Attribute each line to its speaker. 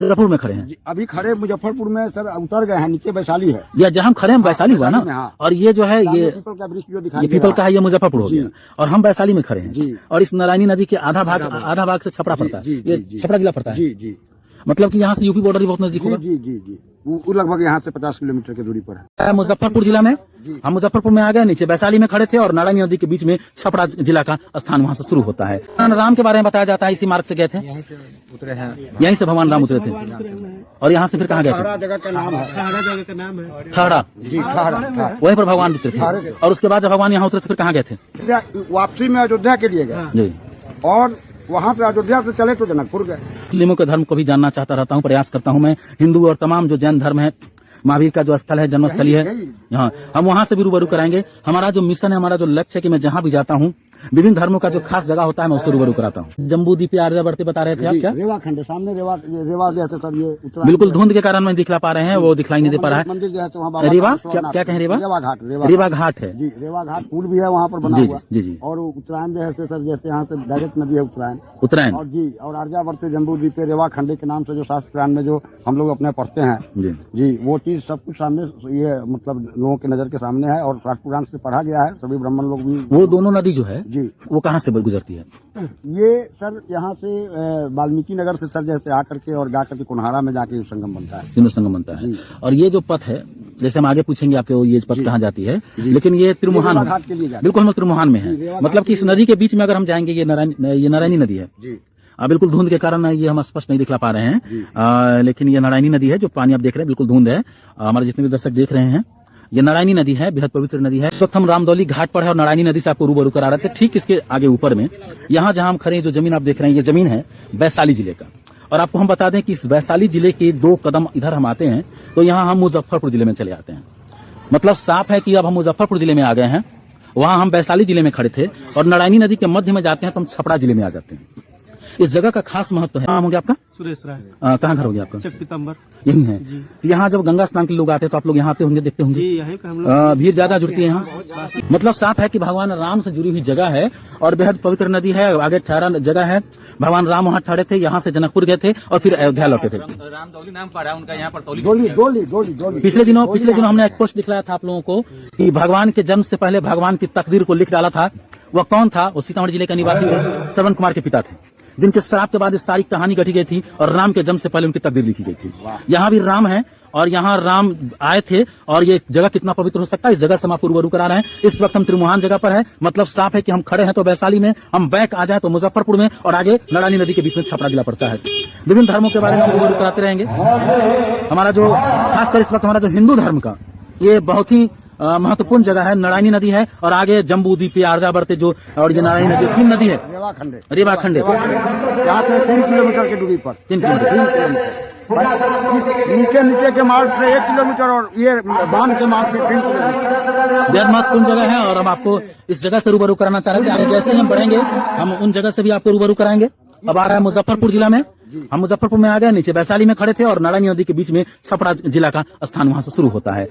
Speaker 1: मुजफ्फरपुर में खड़े हैं?
Speaker 2: अभी खड़े मुजफ्फरपुर में सर, उतर गए हैं, नीचे वैशाली है।
Speaker 1: या जहाँ हम खड़े हैं वैशाली हुआ ना।
Speaker 2: हाँ।
Speaker 1: और ये जो है ये
Speaker 2: पीपल का वृक्ष जो दिखाई
Speaker 1: पीपल का है, ये मुजफ्फरपुर हो गया और हम वैशाली में खड़े हैं।
Speaker 2: जी।
Speaker 1: और इस नारायणी नदी के आधा भाग से छपरा पड़ता है, ये छपरा जिला पड़ता है।
Speaker 2: जी जी।
Speaker 1: मतलब कि यहाँ से यूपी बॉर्डर भी बहुत नजदीक होगा।
Speaker 2: जी जी जी, वो लगभग यहाँ से 50 किलोमीटर की दूरी पर है।
Speaker 1: मुजफ्फरपुर जिला में हम मुजफ्फरपुर में आ गए, नीचे वैशाली में खड़े थे और नारायणी नदी के बीच में छपरा जिला का स्थान वहाँ से शुरू होता है। राम के बारे में बताया जाता है, इसी मार्ग से गए थे,
Speaker 2: यहीं से उतरे हैं,
Speaker 1: यहीं से भगवान राम उतरे थे। और यहाँ से फिर कहाँ गए थे?
Speaker 2: खहड़ा जगह का नाम है,
Speaker 1: खहड़ा
Speaker 2: जी खहड़ा,
Speaker 1: वहीं पर भगवान उतरे थे। और उसके बाद जब भगवान यहाँ उतरे थे फिर कहाँ गए थे?
Speaker 2: वापसी में अयोध्या के लिए गए
Speaker 1: जी।
Speaker 2: और वहाँ से अयोध्या से चले तो जनकपुर गए।
Speaker 1: मुस्लिमों के धर्म को भी जानना चाहता रहता हूँ, प्रयास करता हूँ मैं। हिंदू और तमाम जो जैन धर्म है, महावीर का जो स्थल है, जन्मस्थली है, यहाँ हम वहाँ से भी रूबरू कराएंगे। हमारा जो मिशन है, हमारा जो लक्ष्य है कि मैं जहाँ भी जाता हूँ विभिन्न धर्मों का जो खास जगह होता है मैं उससे रूबरू कराता हूँ। जम्बू द्वीप आर्यावर्त बता रहे थे आप क्या?
Speaker 2: रेवा खंड सामने, रेवा जैसे सर, ये
Speaker 1: बिल्कुल धुंध के कारण नहीं दिखला पा रहे हैं, वो दिखलाई नहीं दे पा रहा है।
Speaker 2: मंदिर जो है
Speaker 1: रेवा क्या कहें? रेवा
Speaker 2: घाट,
Speaker 1: रेवा घाट है
Speaker 2: जी। रेवा घाट पुल भी है वहाँ पर बना हुआ।
Speaker 1: जी जी।
Speaker 2: और उत्तरायण जो है सर, जैसे यहाँ से डायरेक्ट नदी है
Speaker 1: उत्तरायण।
Speaker 2: और जी, और आर्यावर्त जम्बू द्वीप रेवा खंडे के नाम से जो शास्त्र पुराण में जो हम लोग अपने पढ़ते हैं जी, वो चीज सब कुछ सामने, ये मतलब लोगों की नजर के सामने है और शास्त्र पुराण से पढ़ा गया है। सभी ब्राह्मण लोग भी।
Speaker 1: वो दोनों नदी जो है
Speaker 2: जी,
Speaker 1: वो कहाँ से गुजरती है?
Speaker 2: ये सर यहाँ से वाल्मीकि नगर से सर जैसे आकर के और जाकर के कुन्हारा में जाके संगम बनता है।
Speaker 1: तीनों संगम बनता है। और ये जो पथ है, जैसे हम आगे पूछेंगे आपको ये पथ कहाँ जाती है, लेकिन ये त्रिमुहान, बिल्कुल हम त्रिमुहान में है। मतलब कि इस नदी के बीच में अगर हम जाएंगे, ये नारायणी नदी है। बिल्कुल धुंध के कारण ये हम स्पष्ट नहीं दिखला पा रहे हैं, लेकिन ये नारायणी नदी है। जो पानी आप देख रहे हैं बिल्कुल धुंध है। हमारे जितने भी दर्शक देख रहे हैं, ये नारायणी नदी है, बेहद पवित्र नदी है। इस वक्त हम रामदौली घाट पर है और नारायणी नदी से आपको रूबरू करा रहे थे। ठीक इसके आगे ऊपर में यहाँ जहाँ हम खड़े हैं, जो जमीन आप देख रहे हैं, ये जमीन है वैशाली जिले का। और आपको हम बता दें कि इस वैशाली जिले के 2 कदम इधर हम आते हैं तो यहाँ हम मुजफ्फरपुर जिले में चले आते हैं। मतलब साफ है कि अब हम मुजफ्फरपुर जिले में आ गए हैं। वहां हम वैशाली जिले में खड़े थे और नारायणी नदी के मध्य में जाते हैं तो हम छपरा जिले में आ जाते हैं। इस जगह का खास महत्व है। नाम हो गया आपका?
Speaker 3: सुरेश राय।
Speaker 1: कहाँ घर हो गया आपका?
Speaker 3: पीतम्बर।
Speaker 1: यही है जी। तो यहाँ जब गंगा स्नान के लोग आते हैं तो आप लोग यहाँ आते होंगे, देखते होंगे?
Speaker 3: यहीं पे हम लोग
Speaker 1: भीड़ ज्यादा जुड़ती है यहाँ। मतलब साफ है कि भगवान राम से जुड़ी हुई जगह है और बेहद पवित्र नदी है। आगे ठहरा जगह है, भगवान राम वहाँ ठहरे थे, यहाँ से जनकपुर गए थे और फिर अयोध्या लौटे थे।
Speaker 3: रामदौली नाम पड़ा उनका, यहाँ पर
Speaker 1: पिछले दिनों हमने एक पोस्ट दिखलाया था आप लोगों को कि भगवान के जन्म से पहले भगवान की तकदीर को लिख डाला था। वह कौन था? वो सीतामढ़ी जिले के निवासी थे, श्रवण कुमार के पिता थे, जिनके श्राप के बाद इस सारी कहानी घटी गई थी और राम के जन्म से पहले उनकी तकदीर लिखी गई थी। यहाँ भी राम है और यहाँ राम आए थे और ये जगह कितना पवित्र हो सकता है, इस जगह से हम आपको रूबरू करा रहे हैं। इस वक्त हम त्रिमुहान जगह पर है। मतलब साफ है कि हम खड़े हैं तो वैशाली में, हम बैक आ जाए तो मुजफ्फरपुर में और आगे नारायणी नदी के बीच में छपरा जिला पड़ता है। विभिन्न धर्मों के बारे में हम रूबरू कराते रहेंगे। हमारा जो खासकर इस वक्त हमारा जो हिंदू धर्म का ये बहुत ही महत्वपूर्ण जगह है, नारायणी नदी है और आगे जम्बू द्वीप आर्यावर्त जो, और ये नारायणी नदी 3 नदी है। रेवा खंडे
Speaker 2: यहाँ से 3 किलोमीटर की दूरी पर,
Speaker 1: 3 किलोमीटर
Speaker 2: नीचे के मार्ग से 1 किलोमीटर और ये बांध के मार्ग से 3 किलोमीटर।
Speaker 1: बेहद महत्वपूर्ण जगह है और हम आपको इस जगह से रूबरू कराना चाह रहे थे। आगे जैसे ही हम बढ़ेंगे हम उन जगह से भी आपको रूबरू कराएंगे। अब आ रहा है मुजफ्फरपुर जिला में। हम मुजफ्फरपुर में आ गए, नीचे वैशाली में खड़े थे और नारायणी नदी के बीच में छपरा जिला का स्थान वहां से शुरू होता है।